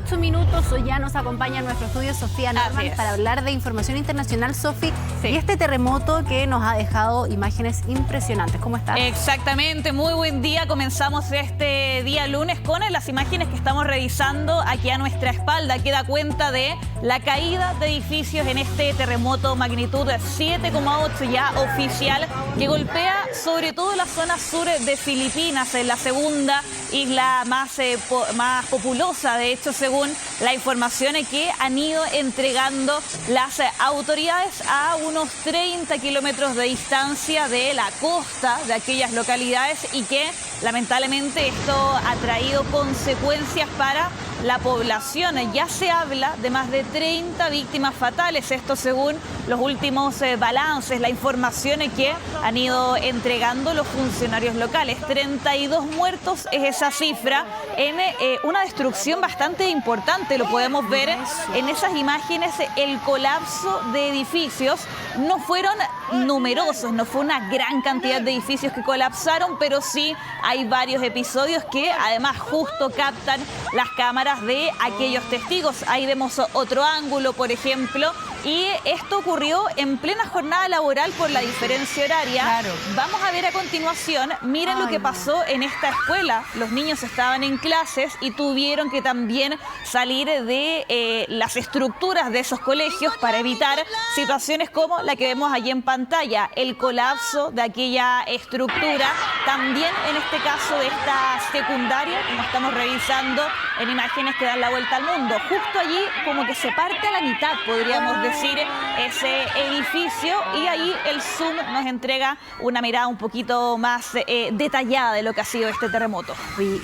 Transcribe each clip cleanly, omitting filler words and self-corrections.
8 minutos. Hoy ya nos acompaña en nuestro estudio Sofía Norman para hablar de información internacional. Sofi, y este terremoto que nos ha dejado imágenes impresionantes. ¿Cómo estás? Exactamente, muy buen día. Comenzamos este día lunes con las imágenes que estamos revisando aquí a nuestra espalda, que da cuenta de la caída de edificios en este terremoto magnitud 7,8 ya oficial, que golpea sobre todo la zona sur de Filipinas, en la segunda isla más populosa, de hecho, según la información que han ido entregando las autoridades a unos 30 kilómetros de distancia de la costa de aquellas localidades, y que lamentablemente esto ha traído consecuencias para la población. Ya se habla de más de 30 víctimas fatales, esto según los últimos balances, la información que han ido entregando los funcionarios locales. 32 muertos es esa cifra, en una destrucción bastante importante. Lo podemos ver en esas imágenes. El colapso de edificios no fueron numerosos, no fue una gran cantidad de edificios que colapsaron, pero sí hay varios episodios que además justo captan las cámaras de aquellos testigos. Ahí vemos otro ángulo, por ejemplo, y esto ocurrió en plena jornada laboral por la diferencia horaria. Claro. Vamos a ver a continuación, miren lo que pasó en esta escuela. Los niños estaban en clases y tuvieron que también salir de las estructuras de esos colegios para evitar situaciones como la que vemos allí en pantalla, el colapso de aquella estructura. También en este caso de esta secundaria, como estamos revisando en imágenes que dan la vuelta al mundo, justo allí como que se parte a la mitad, podríamos decir, ese edificio, y ahí el zoom nos entrega una mirada un poquito más detallada de lo que ha sido este terremoto.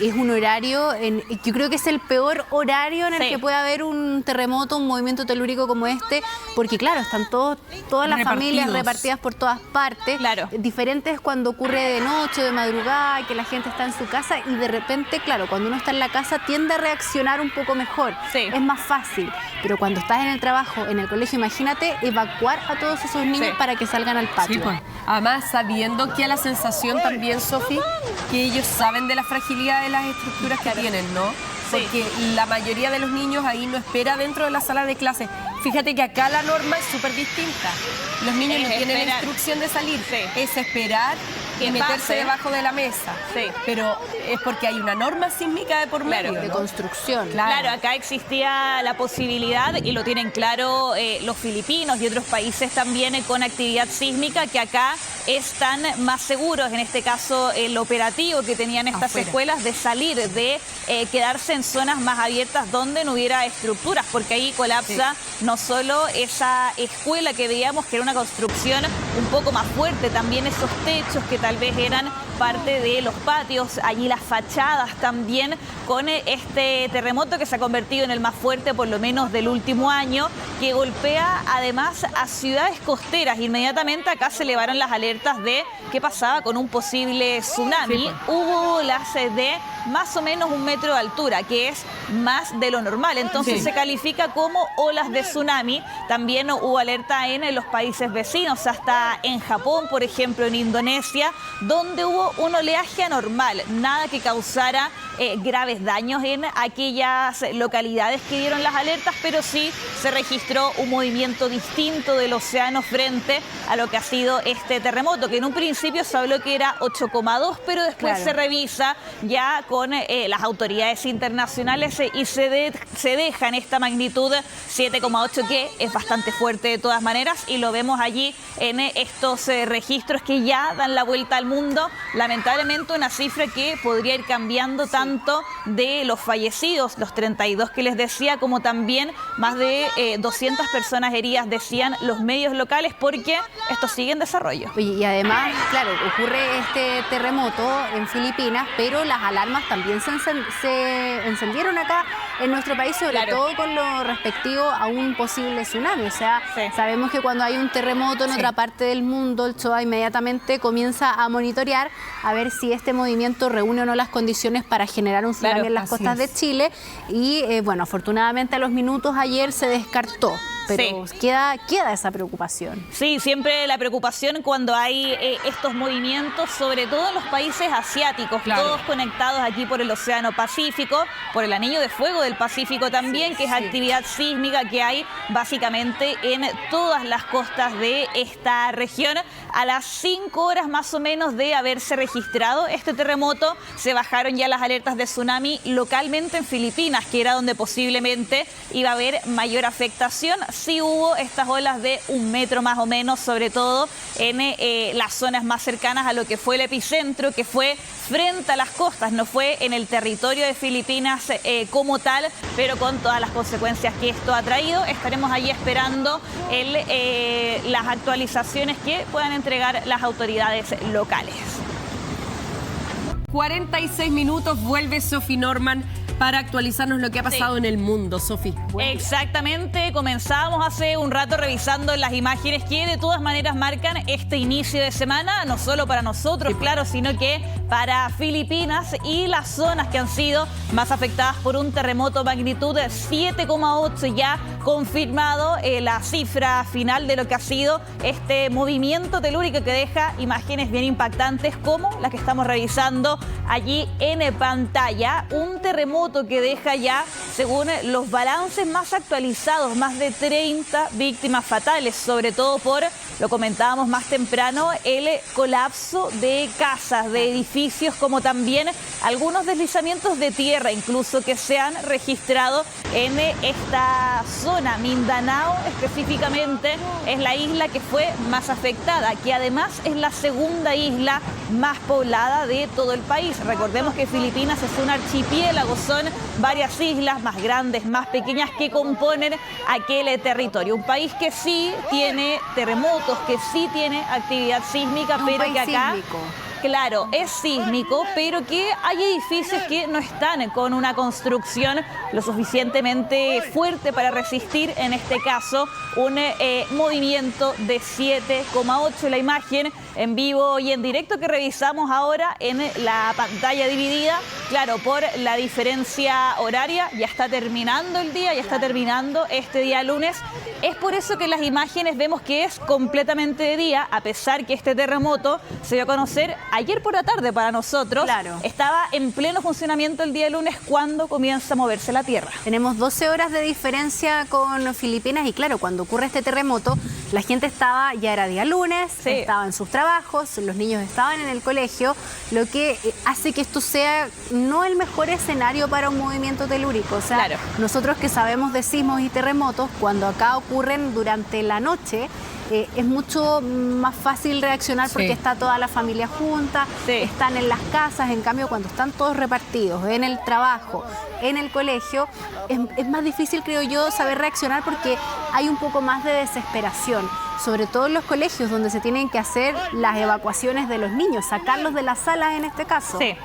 Es un horario, yo creo que es el peor horario en el que puede haber un terremoto, un movimiento telúrico como este, porque claro, están todas las familias repartidas por todas partes. Claro. Diferente es cuando ocurre de noche, de madrugada, que la gente está en su casa y de repente, claro, cuando uno está en la casa tiende a reaccionar un poco mejor. Es más fácil. Pero cuando estás en el trabajo, en el colegio, imagínate evacuar a todos esos niños para que salgan al patio. Sí, pues. Además, sabiendo que la sensación también, Sofi, que ellos saben de la fragilidad de las estructuras que tienen, ¿no? Porque la mayoría de los niños ahí no espera dentro de la sala de clases. Fíjate que acá la norma es súper distinta. Los niños no tienen instrucción de salir, es esperar y meterse debajo de la mesa. Pero es porque hay una norma sísmica de por medio, de construcción. Claro, acá existía la posibilidad, y lo tienen claro los filipinos y otros países también con actividad sísmica, que acá están más seguros, en este caso el operativo que tenían estas escuelas, de salir, de quedarse en zonas más abiertas donde no hubiera estructuras, porque ahí colapsa no solo esa escuela que veíamos que era una construcción un poco más fuerte, también esos techos que tal vez eran parte de los patios, allí las fachadas también, con este terremoto que se ha convertido en el más fuerte por lo menos del último año, que golpea además a ciudades costeras. Inmediatamente acá se elevaron las alertas de qué pasaba con un posible tsunami. Hubo olas de más o menos 1 metro de altura, que es más de lo normal, entonces se califica como olas de tsunami. También hubo alerta en los países vecinos, hasta en Japón, por ejemplo, en Indonesia, donde hubo un oleaje anormal, nada que causara graves daños en aquellas localidades que dieron las alertas, pero sí se registró un movimiento distinto del océano frente a lo que ha sido este terremoto, que en un principio se habló que era 8,2, pero después se revisa ya con las autoridades internacionales y se deja en esta magnitud 7,8, que es bastante fuerte de todas maneras, y lo vemos allí en estos registros que ya dan la vuelta al mundo. Lamentablemente una cifra que podría ir cambiando tanto de los fallecidos, los 32 que les decía, como también más de 200 personas heridas, decían los medios locales, porque esto sigue en desarrollo. Oye, y además, claro, ocurre este terremoto en Filipinas, pero las alarmas también se encendieron acá en nuestro país, sobre todo con lo respectivo a un posible tsunami. O sea, sabemos que cuando hay un terremoto en otra parte del mundo, el CHOA inmediatamente comienza a monitorear a ver si este movimiento reúne o no las condiciones para generar un tsunami en las costas de Chile. Y bueno, afortunadamente a los minutos ayer se descartó. pero Sí. queda esa preocupación. Sí, siempre la preocupación cuando hay estos movimientos, sobre todo en los países asiáticos, Claro. todos conectados aquí por el Océano Pacífico, por el Anillo de Fuego del Pacífico también, que es actividad sísmica que hay básicamente en todas las costas de esta región. A las 5 horas más o menos de haberse registrado este terremoto, se bajaron ya las alertas de tsunami localmente en Filipinas, que era donde posiblemente iba a haber mayor afectación. Sí hubo estas olas de 1 metro más o menos, sobre todo en las zonas más cercanas a lo que fue el epicentro, que fue frente a las costas, no fue en el territorio de Filipinas como tal, pero con todas las consecuencias que esto ha traído. Estaremos allí esperando las actualizaciones que puedan entregar las autoridades locales. 46 minutos, vuelve Sophie Norman para actualizarnos lo que ha pasado en el mundo, Sophie. Exactamente, comenzábamos hace un rato revisando las imágenes que de todas maneras marcan este inicio de semana, no solo para nosotros, claro, sino que para Filipinas y las zonas que han sido más afectadas por un terremoto magnitud 7,8 ya confirmado, la cifra final de lo que ha sido este movimiento telúrico que deja imágenes bien impactantes como las que estamos revisando allí en pantalla. Un terremoto que deja ya, según los balances más actualizados, más de 30 víctimas fatales, sobre todo por, lo comentábamos más temprano, el colapso de casas, de edificios, como también algunos deslizamientos de tierra, incluso que se han registrado en esta zona. Mindanao específicamente es la isla que fue más afectada, que además es la segunda isla más poblada de todo el país. Recordemos que Filipinas es un archipiélago, son varias islas más grandes, más pequeñas que componen aquel territorio. Un país que sí tiene terremotos, que sí tiene actividad sísmica, pero que acá... Sísmico. Claro, es sísmico, pero que hay edificios que no están con una construcción lo suficientemente fuerte para resistir, en este caso, un movimiento de 7,8. La imagen en vivo y en directo que revisamos ahora en la pantalla dividida, claro, por la diferencia horaria, ya está terminando el día, ya está terminando este día lunes. Es por eso que en las imágenes vemos que es completamente de día, a pesar que este terremoto se dio a conocer ayer por la tarde para nosotros. Claro. Estaba en pleno funcionamiento el día lunes cuando comienza a moverse la tierra. Tenemos 12 horas de diferencia con Filipinas y claro, cuando ocurre este terremoto, la gente ya era día lunes, Sí. estaba en sus trabajos, los niños estaban en el colegio, lo que hace que esto sea no el mejor escenario para un movimiento telúrico. O sea, Claro. nosotros que sabemos de sismos y terremotos, cuando acá ocurren durante la noche, es mucho más fácil reaccionar porque Sí. está toda la familia junta, Sí. están en las casas. En cambio, cuando están todos repartidos en el trabajo, en el colegio, es más difícil, creo yo, saber reaccionar porque hay un poco más de desesperación, sobre todo en los colegios donde se tienen que hacer las evacuaciones de los niños, sacarlos de las salas en este caso. Sí.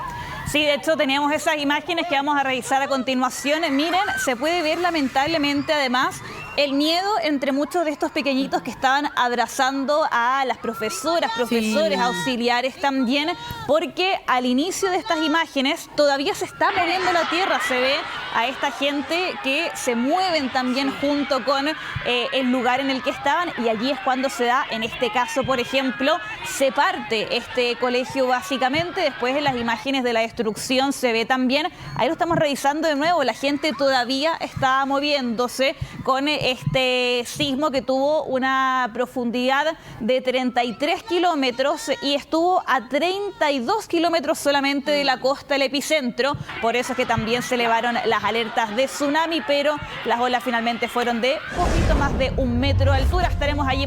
Sí, de hecho teníamos esas imágenes que vamos a revisar a continuación. Miren, se puede ver lamentablemente además el miedo entre muchos de estos pequeñitos que estaban abrazando a las profesoras, profesores, Sí. auxiliares también, porque al inicio de estas imágenes todavía se está moviendo la tierra, se ve a esta gente que se mueven también junto con el lugar en el que estaban, y allí es cuando se da, en este caso, por ejemplo, se parte este colegio básicamente. Después en las imágenes de la destrucción se ve también, ahí lo estamos revisando de nuevo, la gente todavía está moviéndose con este sismo que tuvo una profundidad de 33 kilómetros y estuvo a 32 kilómetros solamente de la costa del epicentro. Por eso es que también se elevaron las alertas de tsunami, pero las olas finalmente fueron de poquito más de 1 metro de altura. Estaremos allí